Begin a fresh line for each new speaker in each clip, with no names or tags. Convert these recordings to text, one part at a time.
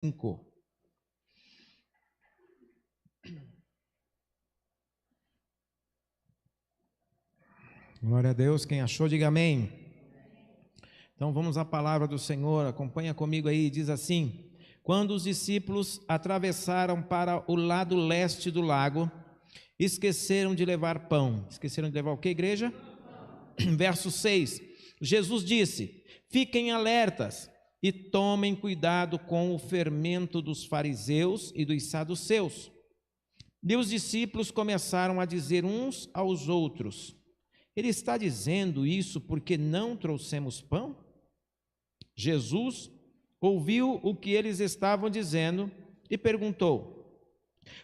5. Glória a Deus, quem achou, diga amém. Então vamos à palavra do Senhor, acompanha comigo aí, diz assim: quando os discípulos atravessaram para o lado leste do lago, esqueceram de levar pão. Esqueceram de levar o que, igreja? Verso 6, Jesus disse: fiquem alertas e tomem cuidado com o fermento dos fariseus e dos saduceus. E os discípulos começaram a dizer uns aos outros: ele está dizendo isso porque não trouxemos pão? Jesus ouviu o que eles estavam dizendo e perguntou: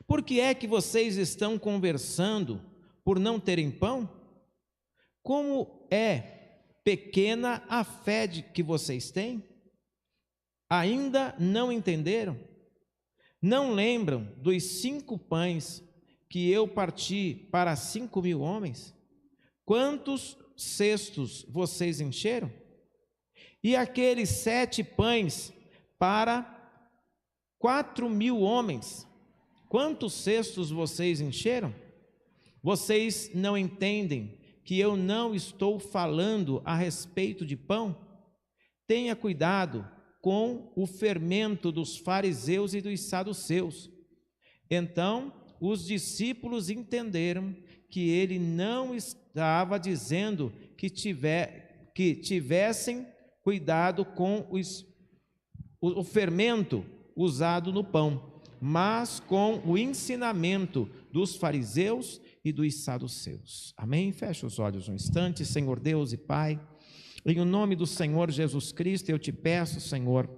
por que é que vocês estão conversando por não terem pão? Como é pequena a fé que vocês têm? Ainda não entenderam? Não lembram dos 5 pães que eu parti para 5.000 homens? Quantos cestos vocês encheram? E aqueles 7 pães para 4.000 homens? Quantos cestos vocês encheram? Vocês não entendem que eu não estou falando a respeito de pão? Tenha cuidado com o fermento dos fariseus e dos saduceus. Então, os discípulos entenderam que ele não estava dizendo que tivessem cuidado com o fermento usado no pão, mas com o ensinamento dos fariseus e dos saduceus. Amém? Fecha os olhos um instante. Senhor Deus e Pai, em nome do Senhor Jesus Cristo, eu te peço, Senhor,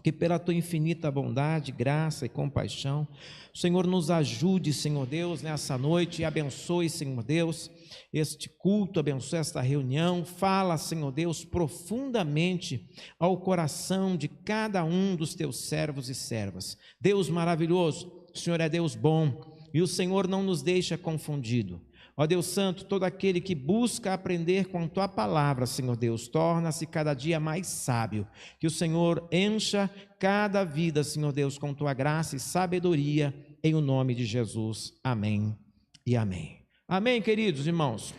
que pela tua infinita bondade, graça e compaixão, o Senhor nos ajude, Senhor Deus, nessa noite, e abençoe, Senhor Deus, este culto, abençoe esta reunião. Fala, Senhor Deus, profundamente ao coração de cada um dos teus servos e servas. Deus maravilhoso, o Senhor é Deus bom, e o Senhor não nos deixa confundido. Ó Deus Santo, todo aquele que busca aprender com a Tua palavra, Senhor Deus, torna-se cada dia mais sábio. Que o Senhor encha cada vida, Senhor Deus, com Tua graça e sabedoria, em o nome de Jesus. Amém e amém. Amém, queridos irmãos?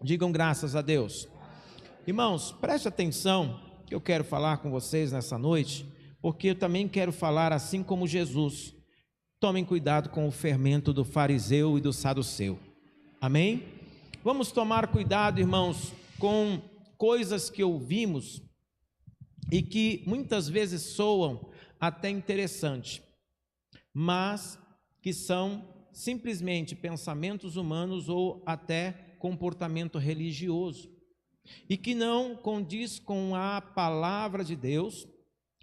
Digam graças a Deus. Irmãos, preste atenção que eu quero falar com vocês nessa noite, porque eu também quero falar assim como Jesus. Tomem cuidado com o fermento do fariseu e do saduceu. Amém? Vamos tomar cuidado, irmãos, com coisas que ouvimos e que muitas vezes soam até interessante, mas que são simplesmente pensamentos humanos ou até comportamento religioso e que não condiz com a palavra de Deus.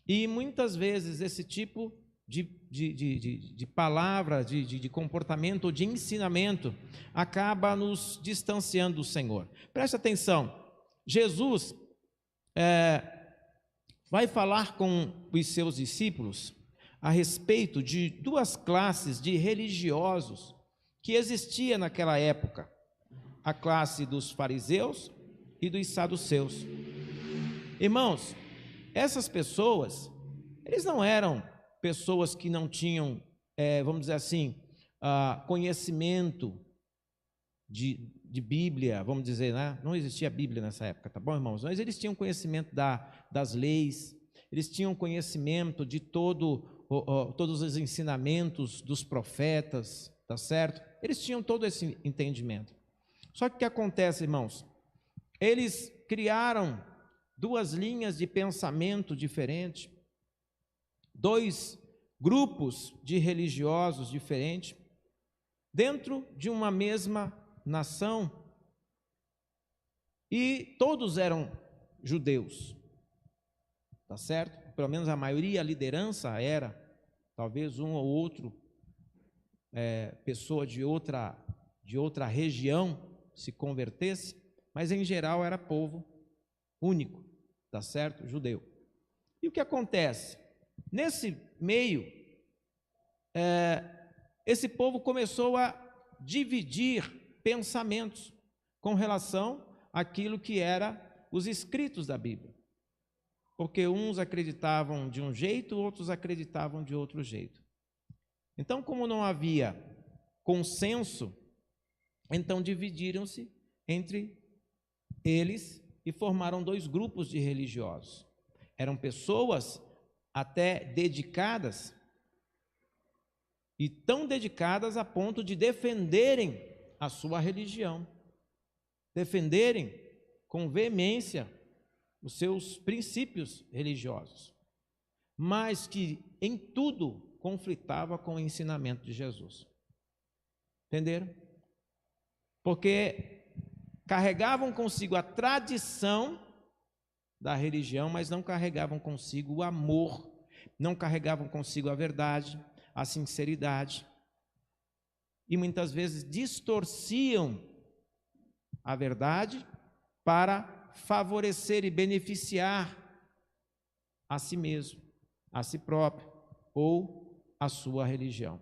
E muitas vezes esse tipo de palavra, de comportamento ou de ensinamento acaba nos distanciando do Senhor. Preste atenção, Jesus vai falar com os seus discípulos a respeito de 2 classes de religiosos que existia naquela época: a classe dos fariseus e dos saduceus. Irmãos, essas pessoas, eles não eram pessoas que não tinham, vamos dizer assim, conhecimento de Bíblia, vamos dizer, né? Não existia Bíblia nessa época, tá bom, irmãos? Mas eles tinham conhecimento das leis, eles tinham conhecimento de todos os ensinamentos dos profetas, tá certo? Eles tinham todo esse entendimento. Só que o que acontece, irmãos? Eles criaram 2 linhas de pensamento diferentes, 2 grupos de religiosos diferentes, dentro de uma mesma nação, e todos eram judeus, tá certo? Pelo menos a maioria, a liderança era, talvez um ou outro pessoa de outra região se convertesse, mas em geral era povo único, tá certo? Judeu. E o que acontece? Nesse meio, esse povo começou a dividir pensamentos com relação àquilo que era os escritos da Bíblia. porque uns acreditavam de um jeito, outros acreditavam de outro jeito. Então, como não havia consenso, então dividiram-se entre eles e formaram dois grupos de religiosos. Eram pessoas até dedicadas, e tão dedicadas a ponto de defenderem a sua religião, defenderem com veemência os seus princípios religiosos, mas que em tudo conflitava com o ensinamento de Jesus. Entenderam? Porque carregavam consigo a tradição da religião, mas não carregavam consigo o amor, não carregavam consigo a verdade, a sinceridade, e muitas vezes distorciam a verdade para favorecer e beneficiar a si mesmo, a si próprio ou a sua religião.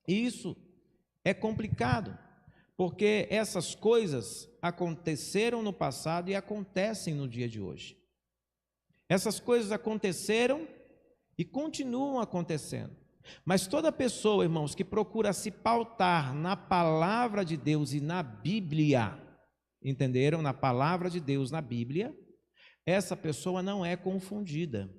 E isso é complicado, porque essas coisas aconteceram no passado e acontecem no dia de hoje. Essas coisas aconteceram e continuam acontecendo. Mas toda pessoa, irmãos, que procura se pautar na palavra de Deus e na Bíblia, entenderam? Na palavra de Deus, na Bíblia, essa pessoa não é confundida.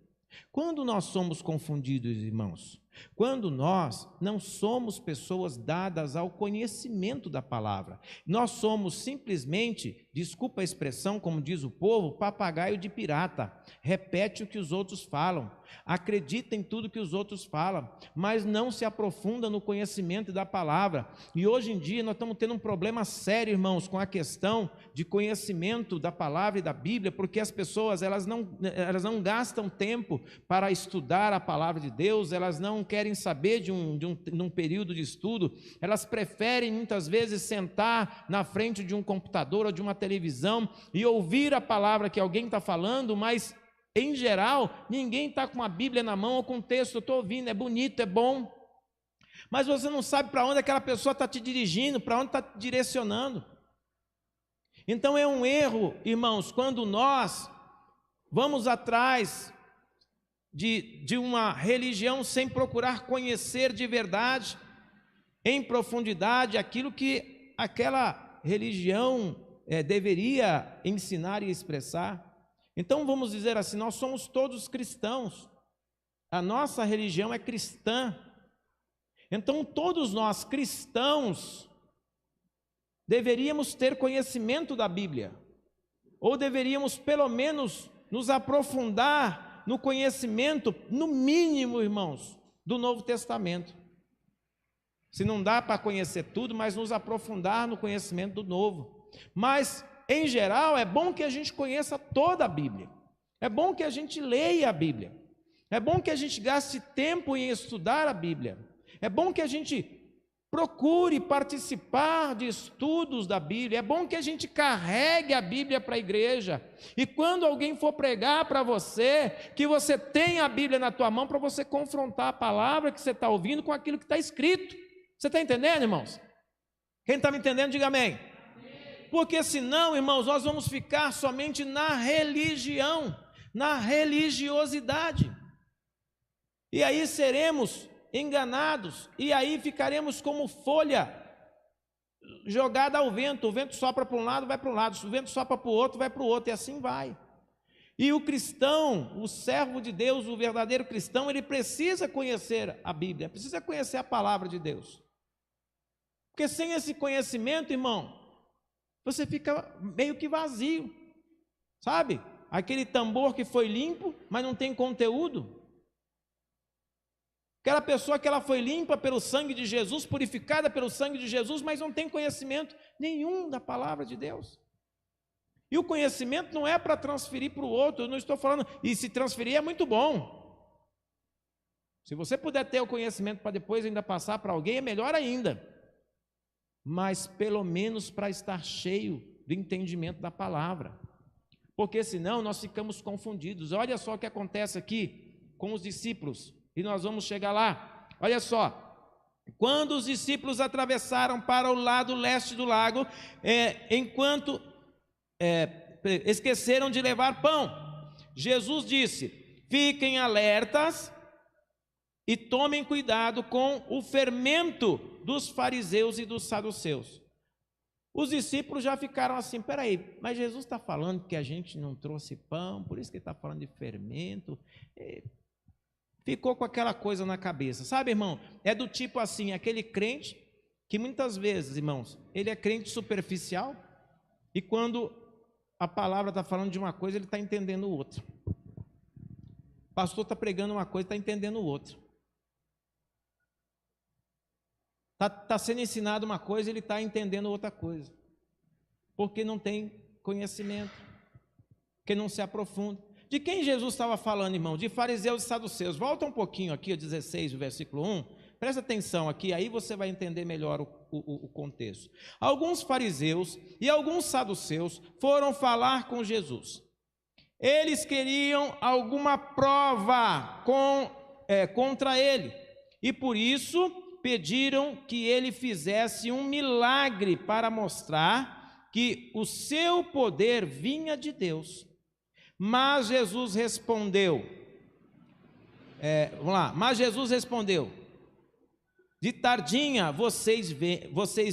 Quando nós somos confundidos, irmãos? Quando nós não somos pessoas dadas ao conhecimento da palavra. Nós somos simplesmente, desculpa a expressão, como diz o povo, papagaio de pirata. Repete o que os outros falam, acredita em tudo que os outros falam, mas não se aprofunda no conhecimento da palavra. E hoje em dia nós estamos tendo um problema sério, irmãos, com a questão de conhecimento da palavra e da Bíblia, porque as pessoas elas não gastam tempo para estudar a palavra de Deus, elas não querem saber de um período de estudo, elas preferem muitas vezes sentar na frente de um computador ou de uma televisão e ouvir a palavra que alguém está falando, mas em geral ninguém está com a Bíblia na mão ou com o texto. Eu estou ouvindo, é bonito, é bom, mas você não sabe para onde aquela pessoa está te dirigindo, para onde está te direcionando. Então é um erro, irmãos, quando nós vamos atrás de uma religião sem procurar conhecer de verdade, em profundidade, aquilo que aquela religião deveria ensinar e expressar. Então vamos dizer assim, nós somos todos cristãos, a nossa religião é cristã. Então todos nós cristãos deveríamos ter conhecimento da Bíblia, ou deveríamos pelo menos nos aprofundar no conhecimento, no mínimo, irmãos, do Novo Testamento. Se não dá para conhecer tudo, mas nos aprofundar no conhecimento do Novo. Mas, em geral, é bom que a gente conheça toda a Bíblia. É bom que a gente leia a Bíblia. É bom que a gente gaste tempo em estudar a Bíblia. É bom que a gente procure participar de estudos da Bíblia. É bom que a gente carregue a Bíblia para a igreja. E quando alguém for pregar para você, que você tenha a Bíblia na tua mão para você confrontar a palavra que você está ouvindo com aquilo que está escrito. Você está entendendo, irmãos? Quem está me entendendo, diga amém. Porque senão, irmãos, nós vamos ficar somente na religião, na religiosidade. E aí seremos enganados, e aí ficaremos como folha jogada ao vento. O vento sopra para um lado, vai para um lado, o vento sopra para o outro, vai para o outro, e assim vai. E o cristão, o servo de Deus, o verdadeiro cristão, ele precisa conhecer a Bíblia, precisa conhecer a palavra de Deus, porque sem esse conhecimento, irmão, você fica meio que vazio, sabe? Aquele tambor que foi limpo, mas não tem conteúdo. Aquela pessoa que ela foi limpa pelo sangue de Jesus, purificada pelo sangue de Jesus, mas não tem conhecimento nenhum da palavra de Deus. E o conhecimento não é para transferir para o outro, eu não estou falando, e se transferir é muito bom. Se você puder ter o conhecimento para depois ainda passar para alguém, é melhor ainda. Mas pelo menos para estar cheio do entendimento da palavra. Porque senão nós ficamos confundidos. Olha só o que acontece aqui com os discípulos. E nós vamos chegar lá. Olha só, quando os discípulos atravessaram para o lado leste do lago, esqueceram de levar pão. Jesus disse: fiquem alertas e tomem cuidado com o fermento dos fariseus e dos saduceus. Os discípulos já ficaram assim: peraí, mas Jesus está falando que a gente não trouxe pão, por isso que ele está falando de fermento. Ficou com aquela coisa na cabeça, sabe, irmão? É do tipo assim, aquele crente que muitas vezes, irmãos, ele é crente superficial, e quando a palavra está falando de uma coisa, ele está entendendo outra. O pastor está pregando uma coisa, está entendendo outra. Está sendo ensinado uma coisa, ele está entendendo outra coisa, porque não tem conhecimento, porque não se aprofunda. De quem Jesus estava falando, irmão? De fariseus e saduceus. Volta um pouquinho aqui, o 16, o versículo 1. Presta atenção aqui, aí você vai entender melhor o contexto. Alguns fariseus e alguns saduceus foram falar com Jesus. Eles queriam alguma prova contra ele, e por isso pediram que ele fizesse um milagre para mostrar que o seu poder vinha de Deus. Mas Jesus respondeu, de tardinha vocês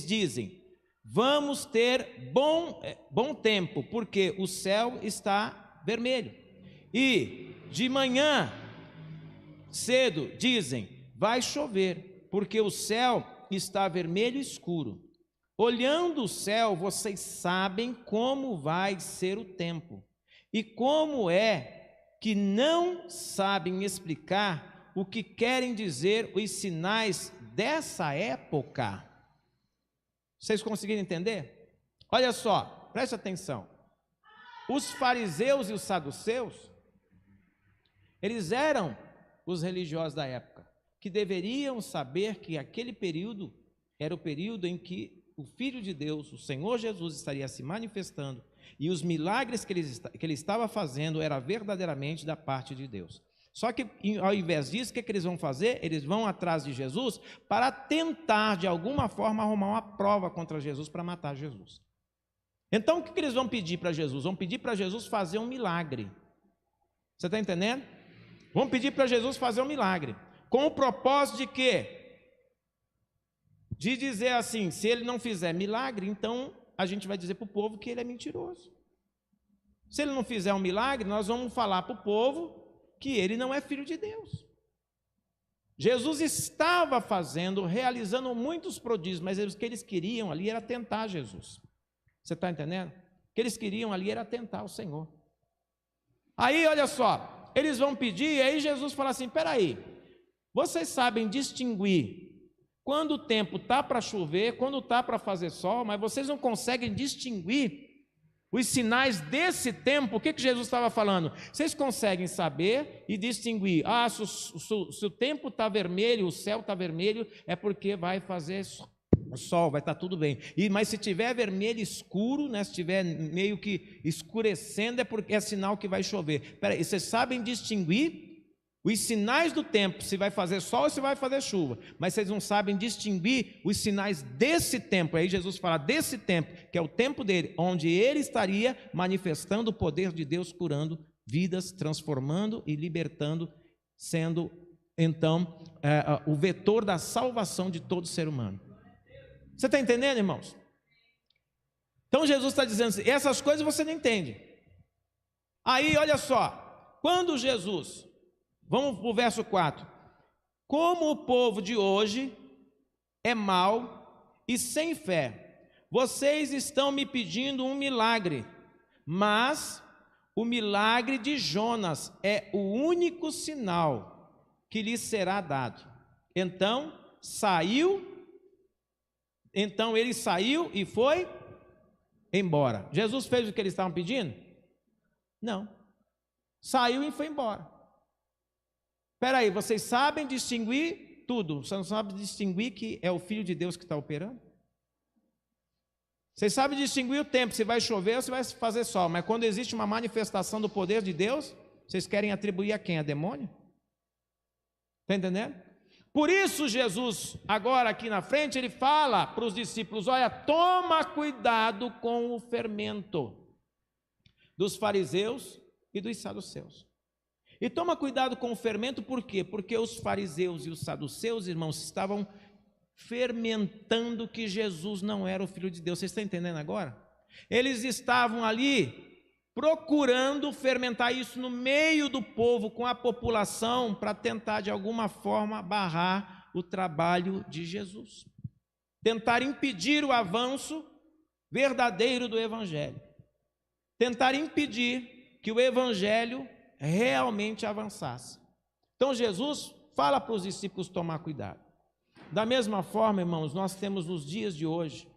dizem, vamos ter bom tempo, porque o céu está vermelho. E de manhã cedo dizem, vai chover, porque o céu está vermelho e escuro. Olhando o céu, vocês sabem como vai ser o tempo. E como é que não sabem explicar o que querem dizer os sinais dessa época? Vocês conseguiram entender? Olha só, preste atenção. Os fariseus e os saduceus, eles eram os religiosos da época, que deveriam saber que aquele período era o período em que o Filho de Deus, o Senhor Jesus, estaria se manifestando, e os milagres que ele estava fazendo era verdadeiramente da parte de Deus. Só que ao invés disso, o que eles vão fazer? Eles vão atrás de Jesus para tentar de alguma forma arrumar uma prova contra Jesus para matar Jesus. Então o que eles vão pedir para Jesus? Vão pedir para Jesus fazer um milagre. Você está entendendo? Vão pedir para Jesus fazer um milagre, com o propósito de quê? De dizer assim, se ele não fizer milagre, então a gente vai dizer para o povo que ele é mentiroso. Se ele não fizer um milagre, nós vamos falar para o povo que ele não é filho de Deus. Jesus estava realizando muitos prodígios, mas o que eles queriam ali era tentar Jesus. Você está entendendo? O que eles queriam ali era tentar o Senhor. Aí, olha só, eles vão pedir, e aí Jesus fala assim, peraí, vocês sabem distinguir quando o tempo está para chover, quando está para fazer sol, mas vocês não conseguem distinguir os sinais desse tempo. O que Jesus estava falando? Vocês conseguem saber e distinguir, se o tempo está vermelho, o céu está vermelho, é porque vai fazer sol, vai estar tudo bem. Mas se tiver vermelho escuro, né, se tiver meio que escurecendo, é porque é sinal que vai chover. Peraí, vocês sabem distinguir os sinais do tempo, se vai fazer sol ou se vai fazer chuva, mas vocês não sabem distinguir os sinais desse tempo. Aí Jesus fala desse tempo, que é o tempo dele, onde ele estaria manifestando o poder de Deus, curando vidas, transformando e libertando, sendo então o vetor da salvação de todo ser humano. Você está entendendo, irmãos? Então Jesus está dizendo assim, essas coisas você não entende. Aí olha só, quando Jesus... Vamos para o verso 4. Como o povo de hoje é mau e sem fé, vocês estão me pedindo um milagre, mas o milagre de Jonas é o único sinal que lhes será dado. Então ele saiu e foi embora. Jesus fez o que eles estavam pedindo? Não. Saiu e foi embora. Espera aí, vocês sabem distinguir tudo, você não sabe distinguir que é o Filho de Deus que está operando? Vocês sabem distinguir o tempo, se vai chover ou se vai fazer sol, mas quando existe uma manifestação do poder de Deus, vocês querem atribuir a quem? A demônio? Está entendendo? Por isso Jesus, agora aqui na frente, ele fala para os discípulos, olha, toma cuidado com o fermento dos fariseus e dos saduceus. E toma cuidado com o fermento, por quê? Porque os fariseus e os saduceus, irmãos, estavam fermentando que Jesus não era o Filho de Deus. Vocês estão entendendo agora? Eles estavam ali procurando fermentar isso no meio do povo, com a população, para tentar de alguma forma barrar o trabalho de Jesus. Tentar impedir o avanço verdadeiro do Evangelho. Tentar impedir que o Evangelho realmente avançasse. Então Jesus fala para os discípulos tomar cuidado. Da mesma forma, irmãos, nós temos nos dias de hoje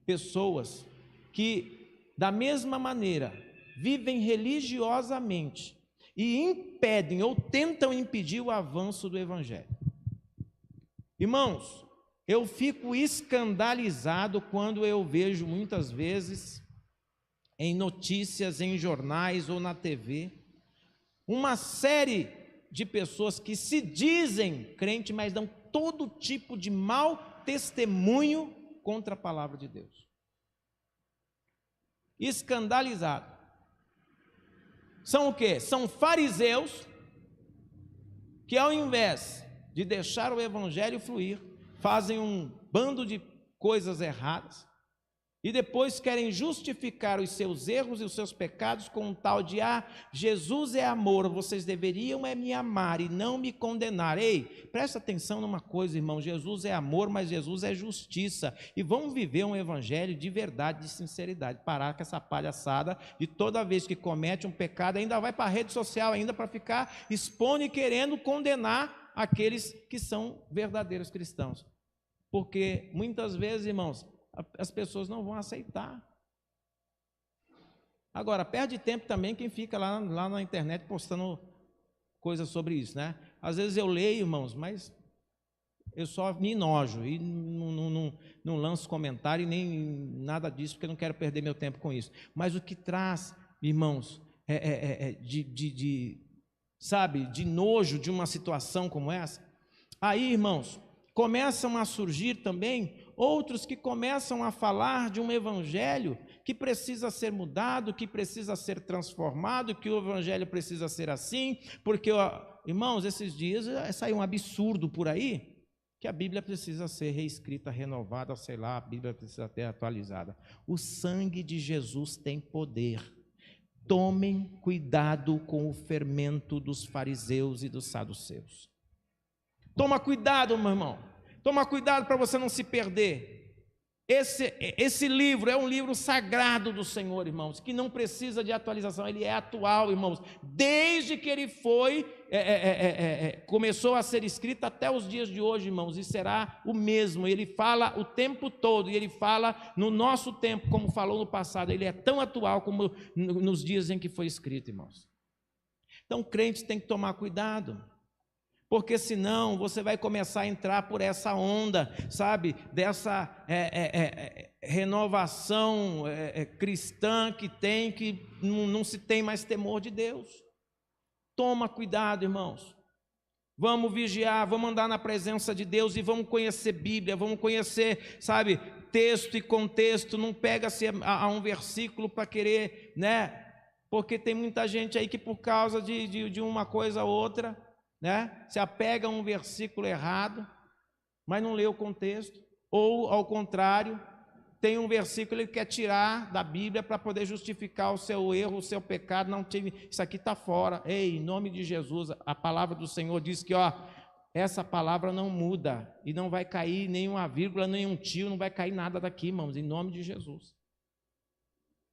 pessoas que, da mesma maneira, vivem religiosamente e impedem ou tentam impedir o avanço do Evangelho. Irmãos, eu fico escandalizado quando eu vejo muitas vezes em notícias, em jornais ou na TV, uma série de pessoas que se dizem crente, mas dão todo tipo de mau testemunho contra a palavra de Deus. Escandalizado. São o quê? São fariseus que, ao invés de deixar o Evangelho fluir, fazem um bando de coisas erradas e depois querem justificar os seus erros e os seus pecados com um tal de: Jesus é amor, vocês deveriam me amar e não me condenar. Ei, presta atenção numa coisa, irmão, Jesus é amor, mas Jesus é justiça, e vamos viver um evangelho de verdade, de sinceridade, parar com essa palhaçada de toda vez que comete um pecado, ainda vai para a rede social ainda para ficar expondo e querendo condenar aqueles que são verdadeiros cristãos, porque muitas vezes, irmãos, as pessoas não vão aceitar. Agora, perde tempo também quem fica lá na internet postando coisas sobre isso, né? Às vezes eu leio, irmãos, mas eu só me enojo e não lanço comentário e nem nada disso, porque eu não quero perder meu tempo com isso. Mas o que traz, irmãos, de nojo de uma situação como essa, aí, irmãos, começam a surgir também outros que começam a falar de um evangelho que precisa ser mudado, que precisa ser transformado, que o evangelho precisa ser assim, porque, irmãos, esses dias saiu um absurdo por aí, que a Bíblia precisa ser reescrita, renovada, sei lá, a Bíblia precisa ser atualizada. O sangue de Jesus tem poder. Tomem cuidado com o fermento dos fariseus e dos saduceus. Toma cuidado, meu irmão. Toma cuidado para você não se perder. Esse livro é um livro sagrado do Senhor, irmãos, que não precisa de atualização. Ele é atual, irmãos, desde que ele começou a ser escrito até os dias de hoje, irmãos, e será o mesmo. Ele fala o tempo todo, e ele fala no nosso tempo, como falou no passado. Ele é tão atual como nos dias em que foi escrito, irmãos. Então, o crente tem que tomar cuidado, porque senão você vai começar a entrar por essa onda, sabe, dessa renovação cristã que não se tem mais temor de Deus. Toma cuidado, irmãos. Vamos vigiar, vamos andar na presença de Deus e vamos conhecer Bíblia, vamos conhecer, sabe, texto e contexto. Não pega-se a um versículo para querer, né? Porque tem muita gente aí que por causa de uma coisa ou outra, né, se apega a um versículo errado, mas não lê o contexto, ou ao contrário, tem um versículo que ele quer tirar da Bíblia para poder justificar o seu erro, o seu pecado. Não tive, isso aqui está fora. Ei, em nome de Jesus, a palavra do Senhor diz que essa palavra não muda, e não vai cair nenhuma vírgula, nenhum tio, não vai cair nada daqui, irmãos, em nome de Jesus.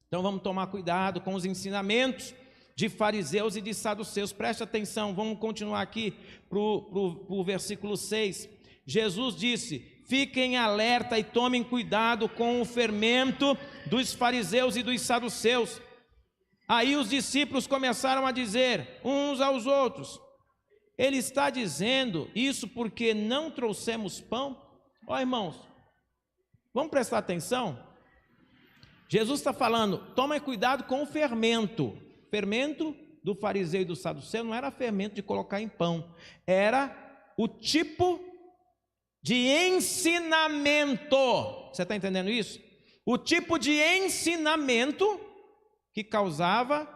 Então vamos tomar cuidado com os ensinamentos de fariseus e de saduceus. Preste atenção, vamos continuar aqui para o versículo 6. Jesus disse: fiquem alerta e tomem cuidado com o fermento dos fariseus e dos saduceus. Aí os discípulos começaram a dizer uns aos outros: ele está dizendo isso porque não trouxemos pão? Irmãos, vamos prestar atenção. Jesus está falando: tomem cuidado com o fermento. Fermento do fariseu e do saduceu não era fermento de colocar em pão, era o tipo de ensinamento. Você está entendendo isso? O tipo de ensinamento que causava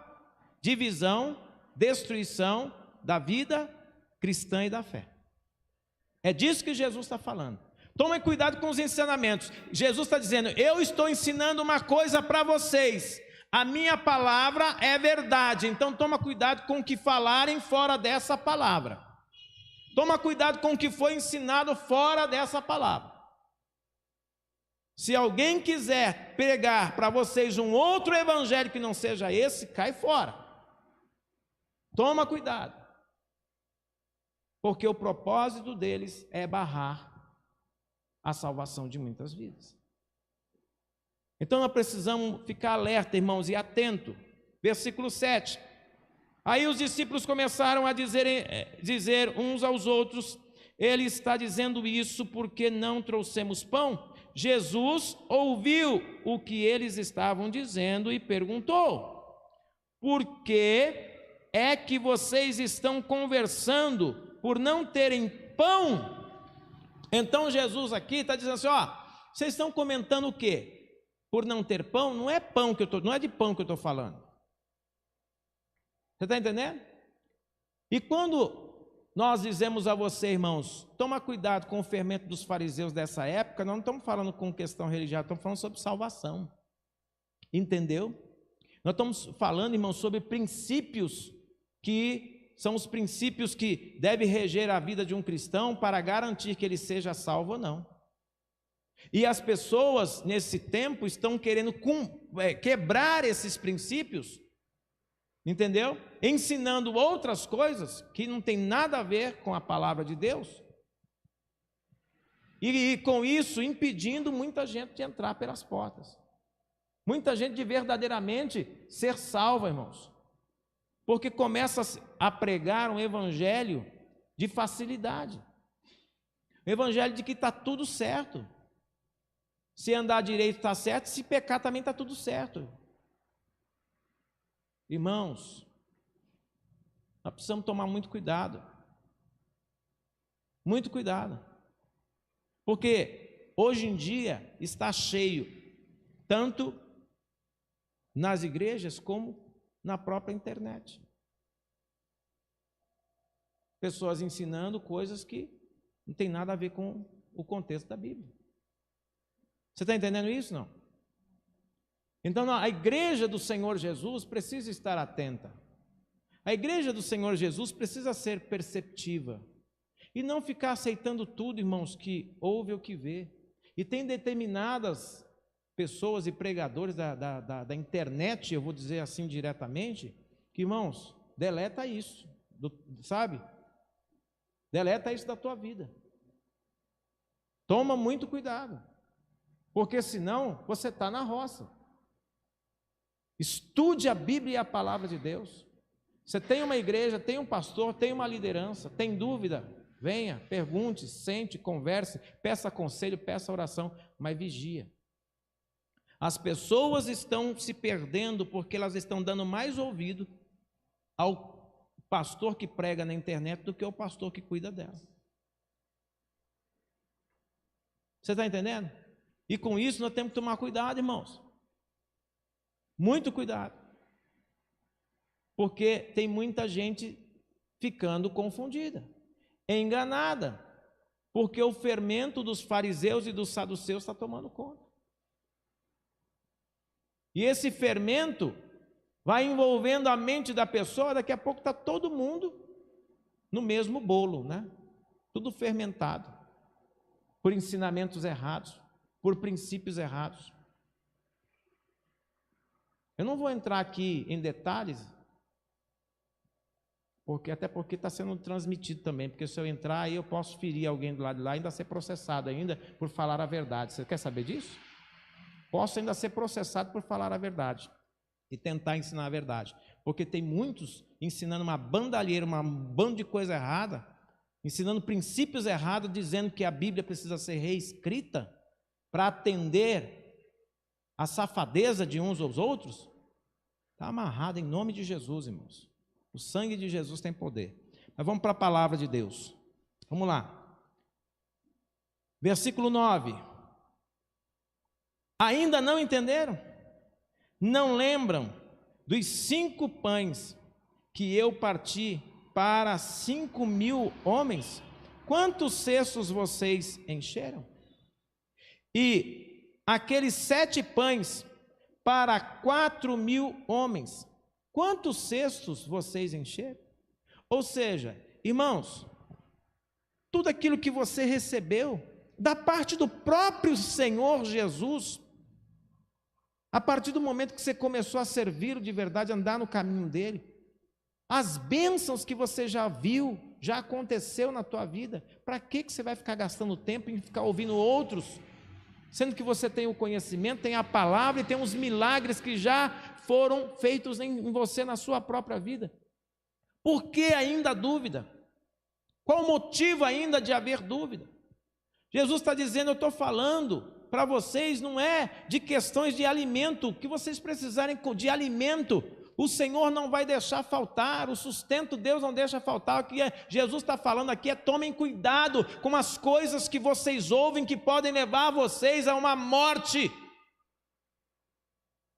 divisão, destruição da vida cristã e da fé. É disso que Jesus está falando. Tomem cuidado com os ensinamentos. Jesus está dizendo: eu estou ensinando uma coisa para vocês. A minha palavra é verdade. Então toma cuidado com o que falarem fora dessa palavra. Toma cuidado com o que foi ensinado fora dessa palavra. Se alguém quiser pregar para vocês um outro evangelho que não seja esse, cai fora. Toma cuidado. Porque o propósito deles é barrar a salvação de muitas vidas. Então nós precisamos ficar alerta, irmãos, e atento. Versículo 7. Aí os discípulos começaram a dizer uns aos outros: ele está dizendo isso porque não trouxemos pão? Jesus ouviu o que eles estavam dizendo e perguntou: por que é que vocês estão conversando por não terem pão? Então Jesus aqui está dizendo assim: ó, vocês estão comentando o quê? Por não ter pão? Não é pão que não é de pão que eu estou falando. Você está entendendo? E quando nós dizemos a você, irmãos, toma cuidado com o fermento dos fariseus dessa época, nós não estamos falando com questão religiosa, estamos falando sobre salvação. Entendeu? Nós estamos falando, irmãos, sobre princípios que são os princípios que devem reger a vida de um cristão para garantir que ele seja salvo ou não. E as pessoas nesse tempo estão querendo quebrar esses princípios, entendeu? Ensinando outras coisas que não tem nada a ver com a palavra de Deus. E com isso impedindo muita gente de entrar pelas portas. Muita gente de verdadeiramente ser salva, irmãos. Porque começa a pregar um evangelho de facilidade. Um evangelho de que está tudo certo. Se andar direito está certo, se pecar também está tudo certo. Irmãos, nós precisamos tomar muito cuidado. Muito cuidado. Porque hoje em dia está cheio, tanto nas igrejas como na própria internet. Pessoas ensinando coisas que não tem nada a ver com o contexto da Bíblia. Você está entendendo isso, não? Então a igreja do Senhor Jesus precisa estar atenta. A igreja do Senhor Jesus precisa ser perceptiva. E não ficar aceitando tudo, irmãos, que ouve ou que vê. E tem determinadas pessoas e pregadores da internet, eu vou dizer assim diretamente, que, irmãos, deleta isso, sabe? Deleta isso da tua vida. Toma muito cuidado, porque senão você está na roça. Estude a Bíblia e a palavra de Deus. Você tem uma igreja, tem um pastor, tem uma liderança, tem dúvida, venha, pergunte, sente, converse, peça conselho, peça oração, mas vigia. As pessoas estão se perdendo porque elas estão dando mais ouvido ao pastor que prega na internet do que ao pastor que cuida dela. Você está entendendo? E com isso nós temos que tomar cuidado, irmãos. Muito cuidado. Porque tem muita gente ficando confundida, enganada, porque o fermento dos fariseus e dos saduceus está tomando conta. E esse fermento vai envolvendo a mente da pessoa, daqui a pouco está todo mundo no mesmo bolo, né? Tudo fermentado, por ensinamentos errados, por princípios errados. Eu não vou entrar aqui em detalhes, até porque está sendo transmitido também, porque se eu entrar aí eu posso ferir alguém do lado de lá e ainda ser processado ainda por falar a verdade. Você quer saber disso? Posso ainda ser processado por falar a verdade e tentar ensinar a verdade, porque tem muitos ensinando uma bandalheira, um bando de coisa errada, ensinando princípios errados, dizendo que a Bíblia precisa ser reescrita para atender a safadeza de uns aos outros. Está amarrado em nome de Jesus, irmãos. O sangue de Jesus tem poder. Mas vamos para a palavra de Deus. Vamos lá. Versículo 9. Ainda não entenderam? Não lembram dos 5 pães que eu parti para 5.000 homens, quantos cestos vocês encheram? E aqueles 7 pães para 4.000 homens, quantos cestos vocês encheram? Ou seja, irmãos, tudo aquilo que você recebeu da parte do próprio Senhor Jesus, a partir do momento que você começou a servir de verdade, andar no caminho dele, as bênçãos que você já viu, já aconteceu na tua vida, para que você vai ficar gastando tempo em ficar ouvindo outros, sendo que você tem o conhecimento, tem a palavra e tem os milagres que já foram feitos em você, na sua própria vida? Por que ainda dúvida? Qual o motivo ainda de haver dúvida? Jesus está dizendo, eu estou falando para vocês, não é de questões de alimento, que vocês precisarem de alimento, o Senhor não vai deixar faltar, o sustento Deus não deixa faltar. O que Jesus está falando aqui é: tomem cuidado com as coisas que vocês ouvem, que podem levar vocês a uma morte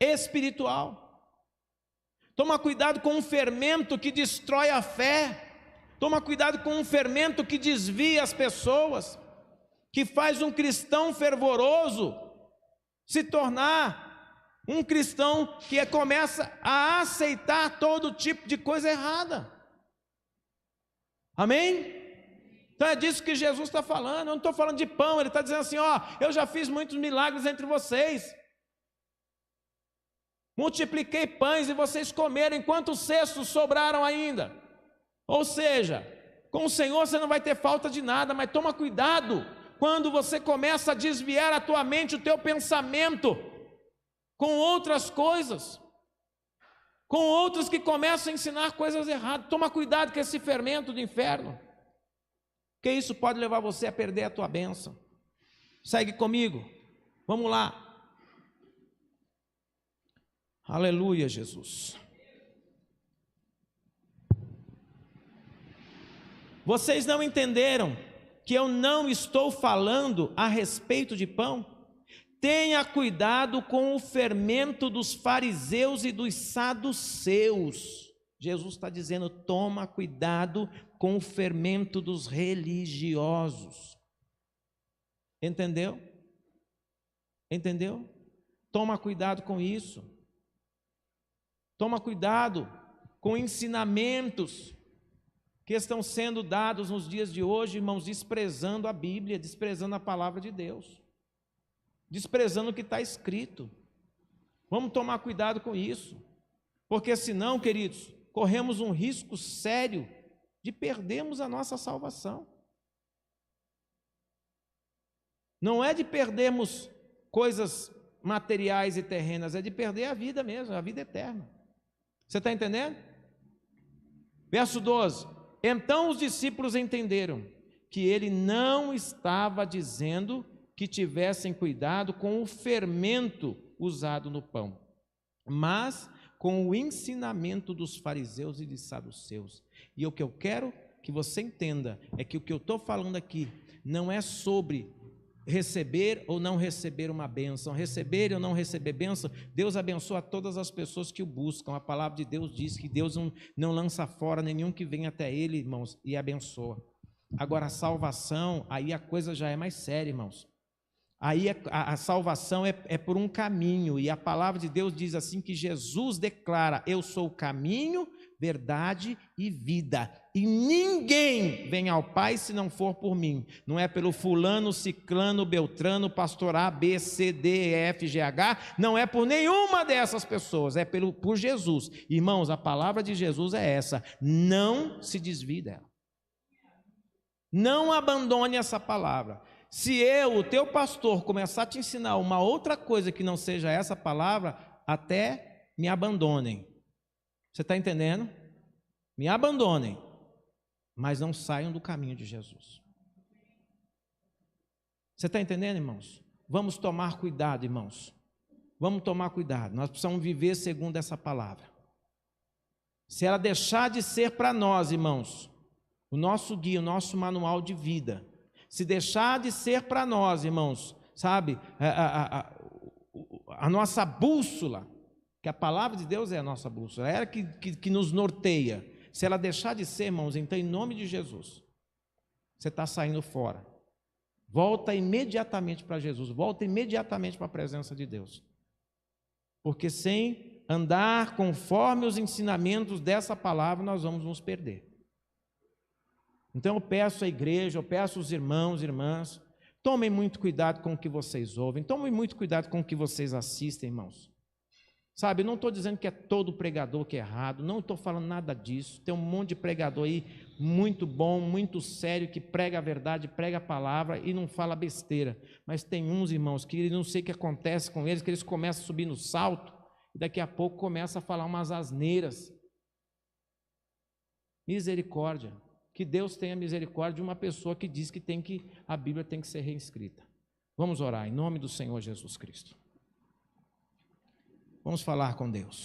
espiritual. Toma cuidado com um fermento que destrói a fé, toma cuidado com um fermento que desvia as pessoas, que faz um cristão fervoroso se tornar um cristão que começa a aceitar todo tipo de coisa errada. Amém? Então é disso que Jesus está falando. Eu não estou falando de pão, ele está dizendo assim: ó, eu já fiz muitos milagres entre vocês, multipliquei pães e vocês comeram, quantos cestos sobraram ainda? Ou seja, com o Senhor você não vai ter falta de nada, mas toma cuidado quando você começa a desviar a tua mente, o teu pensamento com outras coisas, com outros que começam a ensinar coisas erradas. Toma cuidado com esse fermento do inferno, porque isso pode levar você a perder a tua bênção. Segue comigo, vamos lá. Aleluia, Jesus. Vocês não entenderam que eu não estou falando a respeito de pão? Tenha cuidado com o fermento dos fariseus e dos saduceus. Jesus está dizendo: toma cuidado com o fermento dos religiosos. Entendeu? Entendeu? Toma cuidado com isso. Toma cuidado com ensinamentos que estão sendo dados nos dias de hoje, irmãos, desprezando a Bíblia, desprezando a palavra de Deus, desprezando o que está escrito. Vamos tomar cuidado com isso, porque senão, queridos, corremos um risco sério de perdermos a nossa salvação. Não é de perdermos coisas materiais e terrenas, é de perder a vida mesmo, a vida eterna. Você está entendendo? Verso 12: então os discípulos entenderam que ele não estava dizendo que tivessem cuidado com o fermento usado no pão, mas com o ensinamento dos fariseus e de saduceus. E o que eu quero que você entenda é que o que eu estou falando aqui não é sobre receber ou não receber uma bênção, receber ou não receber bênção. Deus abençoa todas as pessoas que o buscam. A palavra de Deus diz que Deus não lança fora nenhum que vem até ele, irmãos, e abençoa. Agora a salvação, aí a coisa já é mais séria, irmãos. Aí a salvação é por um caminho, e a palavra de Deus diz assim, que Jesus declara: eu sou o caminho, verdade e vida, e ninguém vem ao Pai se não for por mim. Não é pelo fulano, ciclano, beltrano, pastor A, B, C, D, E, F, G, H, não é por nenhuma dessas pessoas, é por Jesus. Irmãos, a palavra de Jesus é essa: não se desvie dela, não abandone essa palavra. Se eu, o teu pastor, começar a te ensinar uma outra coisa que não seja essa palavra, até me abandonem. Você está entendendo? Me abandonem, mas não saiam do caminho de Jesus. Você está entendendo, irmãos? Vamos tomar cuidado, irmãos. Vamos tomar cuidado. Nós precisamos viver segundo essa palavra. Se ela deixar de ser para nós, irmãos, o nosso guia, o nosso manual de vida, se deixar de ser para nós, irmãos, sabe, a nossa bússola, que a palavra de Deus é a nossa bússola, é ela que nos norteia. Se ela deixar de ser, irmãos, então em nome de Jesus, você está saindo fora. Volta imediatamente para Jesus, volta imediatamente para a presença de Deus. Porque sem andar conforme os ensinamentos dessa palavra, nós vamos nos perder. Então eu peço à igreja, eu peço aos irmãos e irmãs, tomem muito cuidado com o que vocês ouvem, tomem muito cuidado com o que vocês assistem, irmãos. Sabe, eu não estou dizendo que é todo pregador que é errado, não estou falando nada disso. Tem um monte de pregador aí muito bom, muito sério, que prega a verdade, prega a palavra e não fala besteira. Mas tem uns, irmãos, que não sei o que acontece com eles, que eles começam a subir no salto e daqui a pouco começam a falar umas asneiras. Misericórdia. Que Deus tenha misericórdia de uma pessoa que diz que a Bíblia tem que ser reescrita. Vamos orar em nome do Senhor Jesus Cristo. Vamos falar com Deus.